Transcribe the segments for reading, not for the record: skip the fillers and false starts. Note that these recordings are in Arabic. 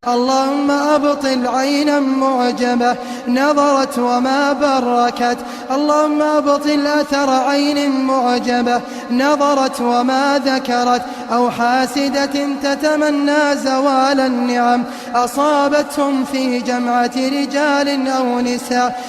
اللهم أبطل عينا معجبة نظرت وما بركت. اللهم أبطل أثر عين معجبة نظرت وما ذكرت، أو حاسدة تتمنى زوال النعم أصابتهم في جمعة رجال أو نساء،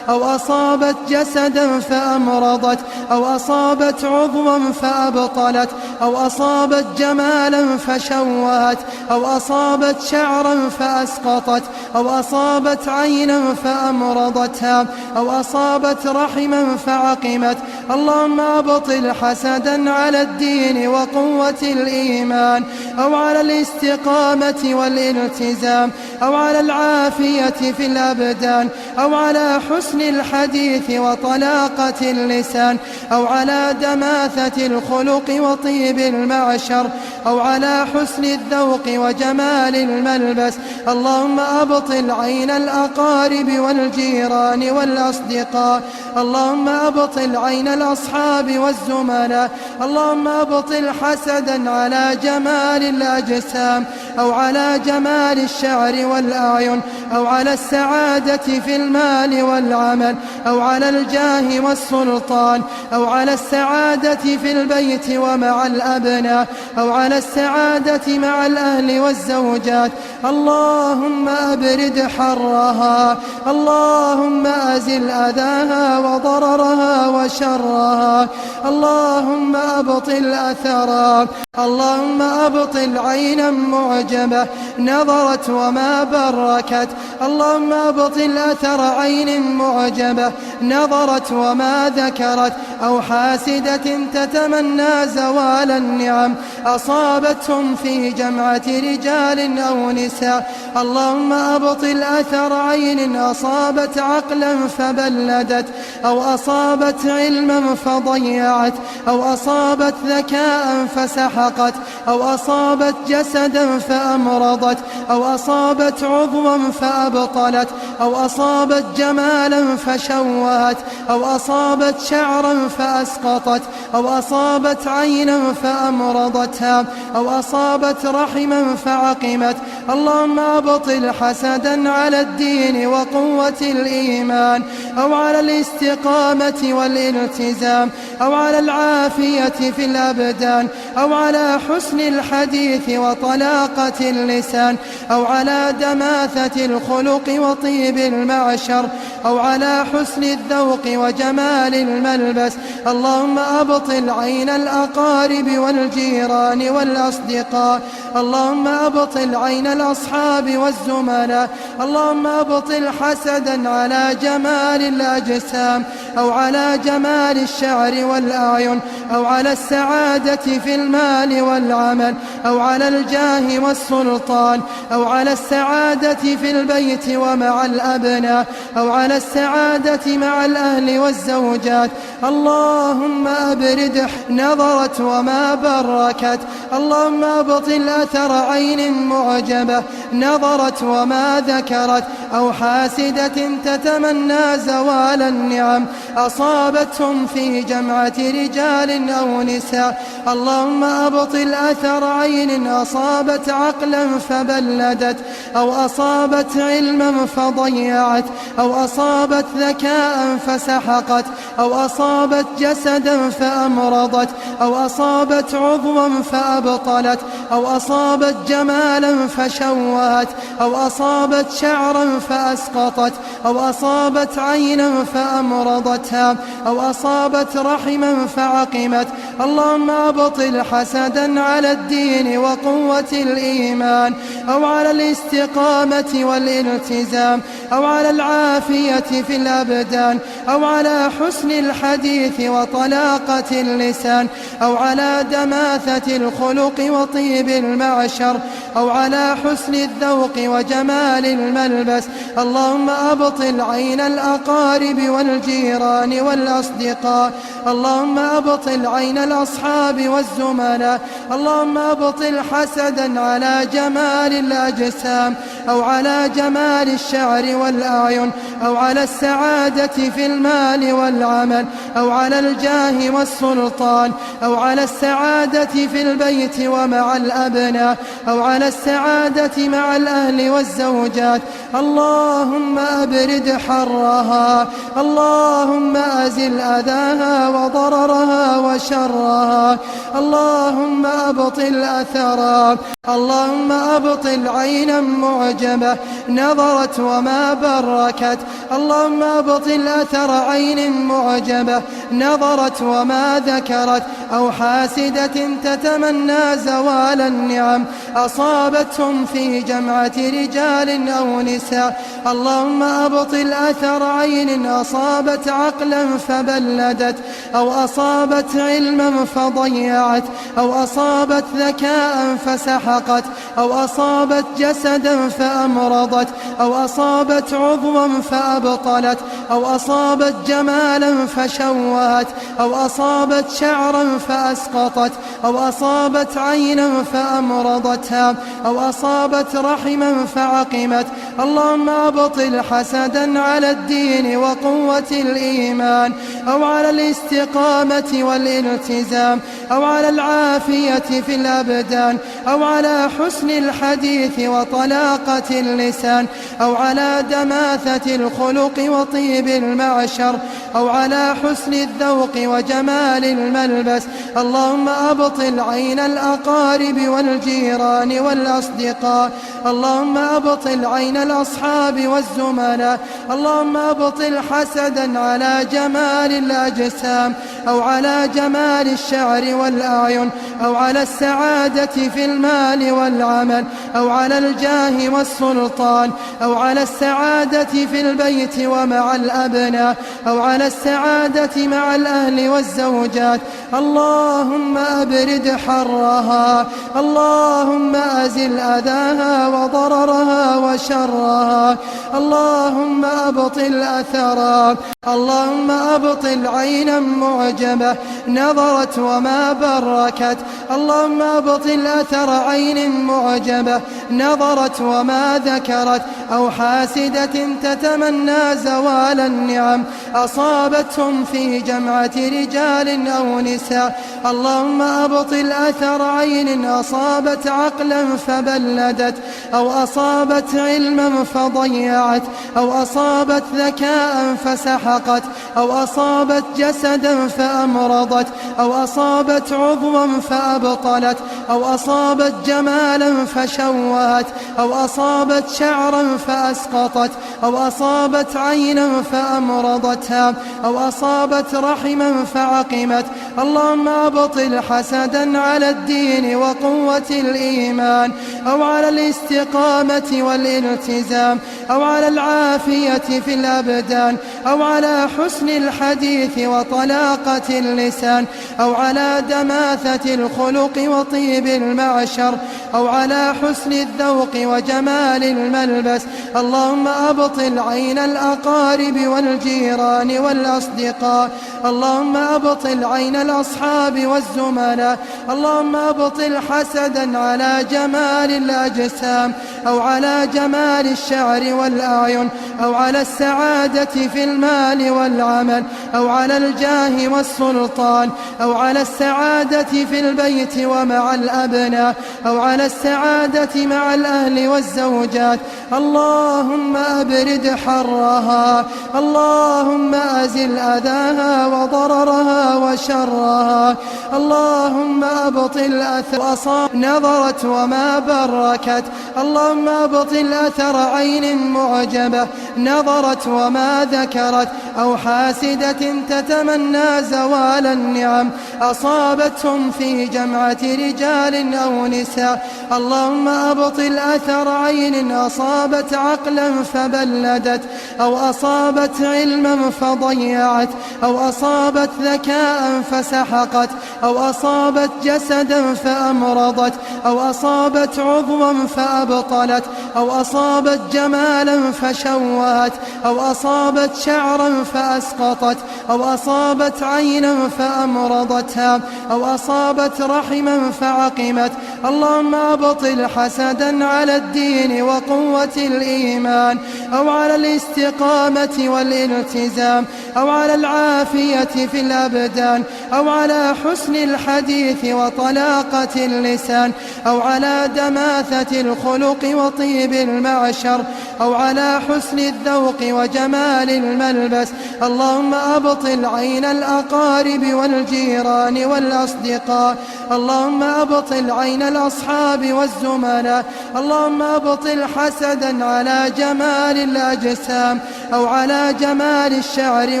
أو أصابت جسدا فأمرضت، أو أصابت عضوا فأبطلت، أو أصابت جمالا فشوهت، أو أصابت شعرا فأسقطت، أو أصابت عينا فأمرضتها، أو أصابت رحما فعقمت. اللهم أبطل حسدا على الدين وقوة الإيمان، أو على الاستقامة والالتزام، أو على العافية في الأبدان، أو على حسن الحديث وطلاقة اللسان، أو على دماثة الخلق وطيب المعشر، أو على حسن الذوق وجمال الملبس. اللهم أبطل عين الأقارب والجيران والأصدقاء. اللهم أبطل عين الأصحاب والزملاء. اللهم أبطل حسدا على جمال الأجسام، أو على جمال الشعر والأعين، أو على السعادة في المال والعمل، أو على الجاه والسلطان، أو على السعادة في البيت ومع الأبناء، أو على السعادة مع الأهل والزوجات. اللهم أبرد حرها، اللهم أزل أذاها وضررها وشرها، اللهم أبطل أثرها. اللهم أبطل عينا معجبة نظرت وما بركت. اللهم أبطل أثر عين معجبة نظرت وما ذكرت، أو حاسدة تتمنى زوال النعم أصابتهم في جمعة رجال أو نساء. اللهم أبطل أثر عين أصابت عقلا فبلدت، أو أصابت علما فضيعت، أو أصابت ذكاء فسحقت، أو أصابت جسدا فأمرضت، أو أصابت عضوا فأبطلت، أو أصابت جمالا فشوهت، أو أصابت شعرا فأسقطت، أو أصابت عينا فأمرضتها، أو أصابت رحما فعقمت. اللهم أبطل حسدا على الدين وقوة الإيمان، أو على الاستقامة والالتزام، أو على العافية في الأبدان، أو على حسن الحديث وطلاقة اللسان، أو على دماثة الخلق وطيب المعشر، أو على حسن الذوق وجمال الملبس. اللهم أبطل عين الأقارب والجيران والأصدقاء. اللهم أبطل عين الأصحاب والزملاء. اللهم أبطل حسدا على جمال الأجسام، أو على جمال الشعر والأعين، أو على السعادة في المال والعمل، أو على الجاه والسلطان، أو على السعادة في البيت ومع الأبناء، أو على السعادة مع الأهل والزوجات. اللهم أبرد نظرت وما بركت. اللهم أبطل أثر عين معجبة نظرت وما ذكرت، أو حاسدة تتمنى زوال النعم أصابتهم في جمعة رجال أو نساء. اللهم أبطل أثر عين أصابت عقلا فبلدت، أو أصابت علما فضيعت، أو أصابت ذكاء فسحقت، أو أصابت جسدا فأمرضت، أو أصابت عضوا فأبطلت، أو أصابت جمالا فشوهت، أو أصابت شعرا فأسقطت، أو أصابت عينا فأمرضتها، أو أصابت رحما فعقمت. اللهم أبطل حسدا على الدين وقوة الإيمان، أو على الاستقامة والالتزام، أو على العافية في الأبدان، أو على حسن الحديث وطلاقة اللسان، أو على دماثة الخلق وطيب المعشر، أو على حسن الذوق وجمال الملبس. اللهم أبطل عين الأقارب والجيران والأصدقاء. اللهم أبطل عين الأصحاب والزملاء. اللهم أبطل حسدا على جمال الأجسام، أو على جمال الشعر والأعين، أو على السعادة في المال والعمل، أو على الجاه والسلطان، أو على السعادة في البيت ومع الأبناء، أو على السعادة مع الأهل والزوجات. اللهم أبرد حرها، اللهم أزل أذاها وضررها وشرها، اللهم أبطل أثرها، اللهم أبطل عينا معجبة نظرت وما بركت، اللهم أبطل أثر عين معجبة نظرت وما ذكرت، أو حاسدة تتمنى زوال النعم أصابتهم في جمعة رجال أو نساء. اللهم أبطل أثر عين أصابت عقلا فبلدت، أو أصابت علما فضيعت، أو أصابت ذكاء فسحقت، أو أصابت جسدا فأمرضت، أو أصابت عضوا فأبطلت، أو أصابت جمالا فشوهت، أو أصابت شعرا فأسقطت، أو أصابت عينا فأمرضتها، أو أصابت رحما فعقمت. اللهم أبطل حسدا على الدين وقوة الإيمان، أو على الاستقامة والالتزام، أو على العافية في الأبدان، أو على حسن الحديث وطلاقة اللسان، أو على دماثة الخلق وطيب المعشر، أو على حسن الذوق وجمال الملبس. اللهم أبطل عين الأقارب والجيران والأصدقاء، اللهم أبطل عين الأصحاب والزملاء، اللهم أبطل حسدا على جمال الأجسام، أو على جمال الشعر والأعين، أو على السعادة في المال والعمل، أو على الجاه والسلطان، أو على السعادة في البيت ومع الأبناء، أو على السعادة مع الأهل والزوجات. اللهم أبرد حرها، اللهم أزل أذاها وضررها وشرها، اللهم أبطل أثرها، اللهم أبطل عينا معجبة نظرت وما بركت، اللهم أبطل أثر عين معجبة نظرت وما ذكرت، أو حاسدة تتمنى زوال النعم أصابتهم في جمعة رجال أو نساء. اللهم أبطل أثر عين أصابت عقلا فبلدت، أو أصابت علما فضيعت، أو أصابت ذكاء فسحقت، أو أصابت جسدا فأمرضت، أو أصابت عضوا فأبطلت، أو أصابت جمالا فشوهت، أو أصابت شعرا فأسقطت، أو أصابت عينا فأمرضتها، أو أصابت رحما فعقمت. اللهم أبطل حسدا على الدين وقوة الإيمان، أو على الاستقامة والالتزام، أو على العافية في الأبدان، أو على حسن الحديث وطلاقة اللسان، أو على دماثة الخلق وطيب المعشر، أو على حسن الذوق وجمال الملبس. اللهم أبطل عين الأقارب والجيران والأصدقاء، اللهم أبطل عين الأصحاب والزملاء، اللهم أبطل حسدا على جمال الأجسام، أو على جمال الشعر والأعين، أو على السعادة في المال والعمل، أو على الجاه والسلطان، أو على السعادة في البيت ومع الأبناء، أو على السعادة مع الأهل والزوجات. اللهم أبرد حرها، اللهم أزل أذاها وضررها وشرها، اللهم أبطل أثر نظرت وما بركت، اللهم أبطل أثر عين معجبة نظرت وما ذكرت، أو حاسدة تتمنى زوال النعم أصابتهم في جمعة رجال أو نساء. اللهم أبطل أثر عين أصابت عقلا فبلدت، أو أصابت علما فضيعت، أو أصابت ذكاء فسحقت، أو أصابت جسدا فأمرضت، أو أصابت عضوا فأبطلت، أو أصابت جمالا فشوهت، أو أصابت شعرا فأسقطت، أو أصابت عينا فأمرضتها، أو أصابت رحما فعقمت. اللهم أبطل حسدا على الدين وقوة الإيمان، أو على الاستقامة والالتزام، أو على العافية في الأبدان، أو على حسن الحديث وطلاقة اللسان، أو على دماثة الخلق وطيب المعشر، أو على حسن الذوق وجمال الملبس. اللهم أبطل عين الأقارب والجيران والأصدقاء، اللهم أبطل عين الأصحاب والزملاء. اللهم أبطل حسدا على جمال الأجسام، أو على جمال الشعر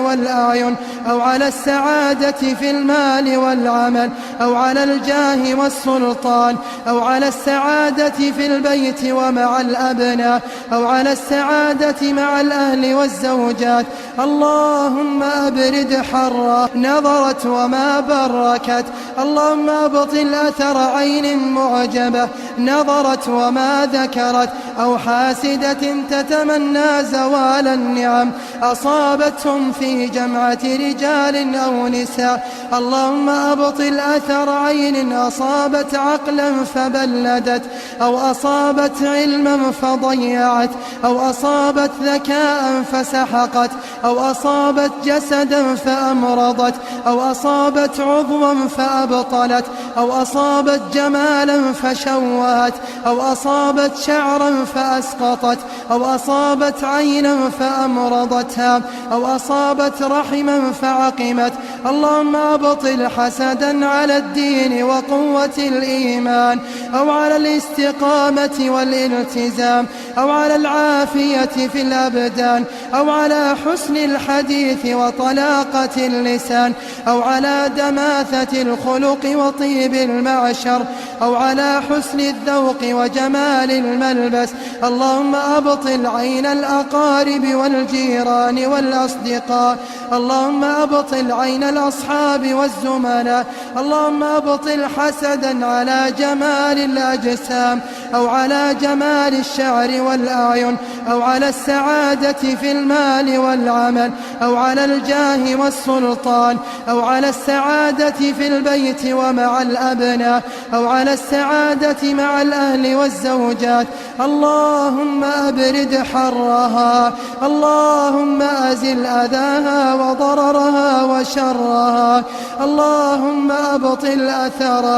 والأعين، أو على السعادة في المال والعمل، أو على الجاه والسلطان، أو على السعادة في البيت ومع الأبناء، أو على السعادة مع الأهل والزوجات. اللهم أبرد حرا نظرت وما بركت. اللهم أبطل أثر عين معجبة نظرت وما ذكرت، أو حاسدة تتمنى زوال النعم أصابتهم في جمعة رجال أو نساء. اللهم أبطل أثر عين أصابت عقلا فبلدت، أو أصابت علما فضيعت، أو أصابت ذكاء فسحقت، أو أصابت جسدا فأمرضت، أو أصابت عضوا فأبطلت، أو أصابت جمالا فشوهت، أو أصابت شعرا فأسقطت، أو أصابت عينا فأمرضتها، أو أصابت رحما فعقمت. اللهم أبطل حسدا على الدين وقوة الإيمان، أو على الاستقامة والالتزام، أو على العافية في الأبدان، أو على حسن الحديث وطلاقة اللسان، أو على دماثة الخلق وطيب المعشر، أو على حسن الذوق وجمال الملبس. اللهم أبطل عين الأقارب والجيران والأصدقاء، اللهم أبطل عين الأصحاب والزملاء. اللهم أبطل حسدا على جمال الأجسام، أو على جمال الشعر والأعين، أو على السعادة في المال والعمل، أو على الجاه والسلطان، أو على السعادة في البيت ومع الأبناء، أو على السعادة مع الأهل والزوجات. اللهم أبرد حرها، اللهم أزل أذاها وضررها وشرها، اللهم أبطل أثرها.